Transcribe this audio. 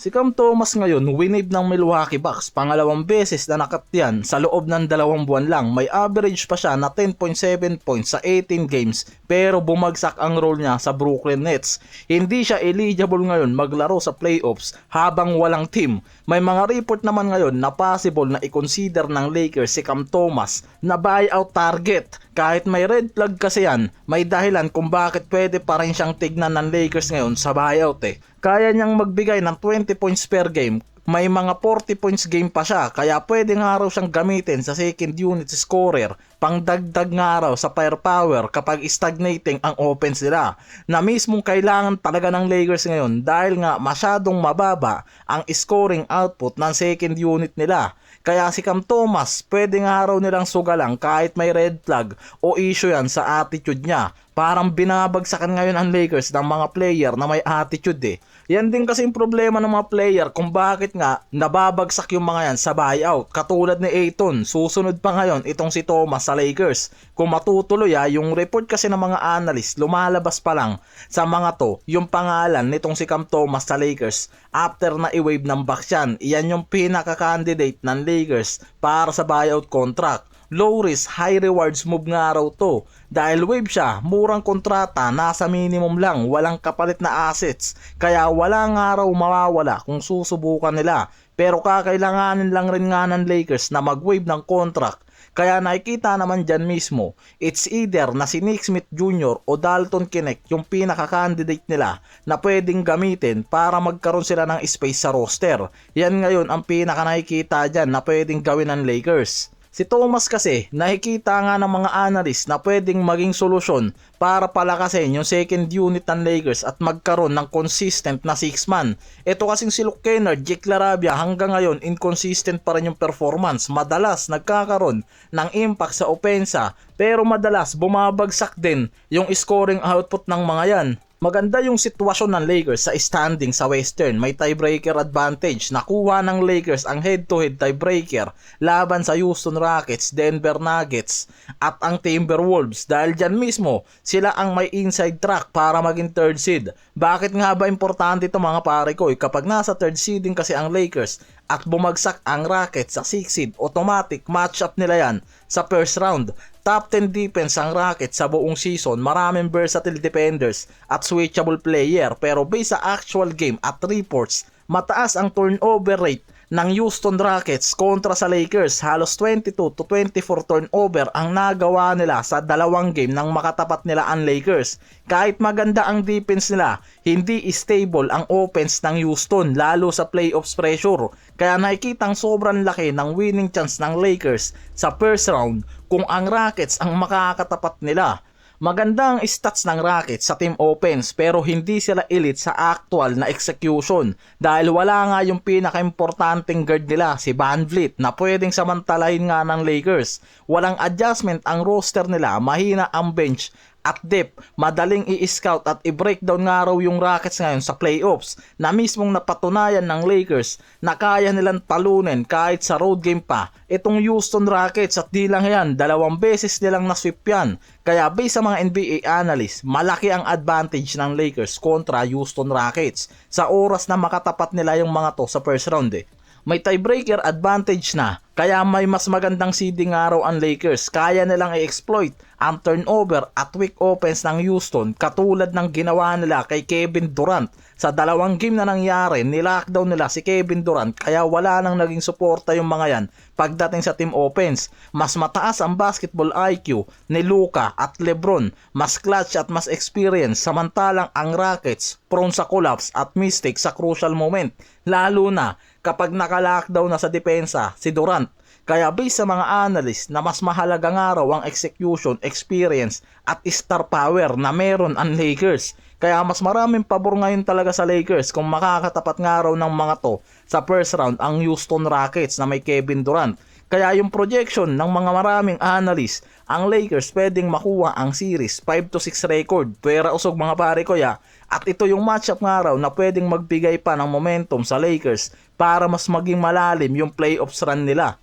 Si Cam Thomas ngayon, winave ng Milwaukee Bucks, pangalawang beses na nakatyan sa loob ng 2 buwan lang. May average pa siya na 10.7 points sa 18 games pero bumagsak ang role niya sa Brooklyn Nets. Hindi siya eligible ngayon maglaro sa playoffs habang walang team. May mga report naman ngayon na possible na i-consider ng Lakers si Cam Thomas na buyout target. Kahit may red flag kasi yan, may dahilan kung bakit pwede pa rin siyang tignan ng Lakers ngayon sa buyout Kaya niyang magbigay ng 20 points per game. May mga 40 points game pa siya, kaya pwede nga raw siyang gamitin sa second unit scorer, pangdagdag nga raw sa firepower kapag stagnating ang offense nila, na mismong kailangan talaga ng Lakers ngayon dahil nga masyadong mababa ang scoring output ng second unit nila. Kaya si Cam Thomas, pwede nga raw nilang sugalang kahit may red flag o issue yan sa attitude niya. Parang binabagsakan ngayon ang Lakers ng mga player na may attitude Yan din kasi yung problema ng mga player kung bakit nga nababagsak yung mga yan sa buyout. Katulad ni Ayton, susunod pa ngayon itong si Thomas sa Lakers. Kung matutuloy yung report kasi ng mga analyst, lumalabas pa lang sa mga to yung pangalan nitong si Cam Thomas sa Lakers after na i-wave ng Bucks yan. Iyan yung pinaka-candidate ng Lakers para sa buyout contract. Low risk, high rewards move nga raw to. Dahil wave siya, murang kontrata, nasa minimum lang, walang kapalit na assets. Kaya wala nga raw mawawala kung susubukan nila. Pero kakailanganin lang rin nga ng Lakers na mag-wave ng contract. Kaya nakikita naman dyan mismo, it's either na si Nick Smith Jr. o Dalton Knecht yung pinaka-candidate nila na pwedeng gamitin para magkaroon sila ng space sa roster. Yan ngayon ang pinaka-nakikita dyan na pwedeng gawin ng Lakers. Si Thomas kasi, nakikita nga ng mga analyst na pwedeng maging solusyon para palakasin yung second unit ng Lakers at magkaroon ng consistent na 6-man. Ito kasing si Luke Kennard, Jake LaRavia hanggang ngayon inconsistent pa rin yung performance. Madalas nagkakaroon ng impact sa opensa pero madalas bumabagsak din yung scoring output ng mga yan. Maganda yung sitwasyon ng Lakers sa standing sa Western. May tiebreaker advantage. Nakuha ng Lakers ang head-to-head tiebreaker laban sa Houston Rockets, Denver Nuggets at ang Timberwolves. Dahil dyan mismo, sila ang may inside track para maging third seed. Bakit nga ba importante ito mga pare ko? Kapag nasa third seeding kasi ang Lakers at bumagsak ang Rockets sa 6 seed, automatic matchup nila yan sa first round. Top 10 defense ang Rockets sa buong season, maraming versatile defenders at switchable player, pero based sa actual game at reports, mataas ang turnover rate ng Houston Rockets kontra sa Lakers. Halos 22 to 24 turnover ang nagawa nila sa 2 game ng makatapat nila ang Lakers. Kahit maganda ang defense nila, hindi stable ang offense ng Houston lalo sa playoffs pressure. Kaya nakikitang sobrang laki ng winning chance ng Lakers sa first round kung ang Rockets ang makakatapat nila. Maganda ang stats ng Rockets sa team offense pero hindi sila elite sa actual na execution dahil wala nga yung pinaka-importanting guard nila, si VanVleet, na pwedeng samantalahin nga ng Lakers. Walang adjustment ang roster nila, mahina ang bench at depth, madaling i-scout at i-breakdown nga raw yung Rockets ngayon sa playoffs na mismong napatunayan ng Lakers na kaya nilang talunin kahit sa road game pa itong Houston Rockets at di lang yan, 2 beses nilang nasweep yan. Kaya based sa mga NBA analysts, malaki ang advantage ng Lakers kontra Houston Rockets sa oras na makatapat nila yung mga to sa first round May tiebreaker advantage na, kaya may mas magandang seeding nga raw ang Lakers. Kaya nilang i-exploit ang turnover at weak offense ng Houston katulad ng ginawa nila kay Kevin Durant. Sa 2 game na nangyari, nilockdown nila si Kevin Durant kaya wala nang naging suporta yung mga yan pagdating sa team offense. Mas mataas ang basketball IQ ni Luka at LeBron, mas clutch at mas experience, samantalang ang Rockets prone sa collapse at mistake sa crucial moment, lalo na kapag naka-lockdown na sa depensa si Durant. Kaya based sa mga analyst na mas mahalaga nga raw ang execution, experience at star power na meron ang Lakers. Kaya mas maraming pabor ngayon talaga sa Lakers kung makakatapat nga raw ng mga to sa first round ang Houston Rockets na may Kevin Durant. Kaya yung projection ng mga maraming analyst, ang Lakers pwedeng makuha ang series 5-6 record. Pwera usog mga pare ko ya. At ito yung matchup nga raw na pwedeng magbigay pa ng momentum sa Lakers para mas maging malalim yung playoffs run nila.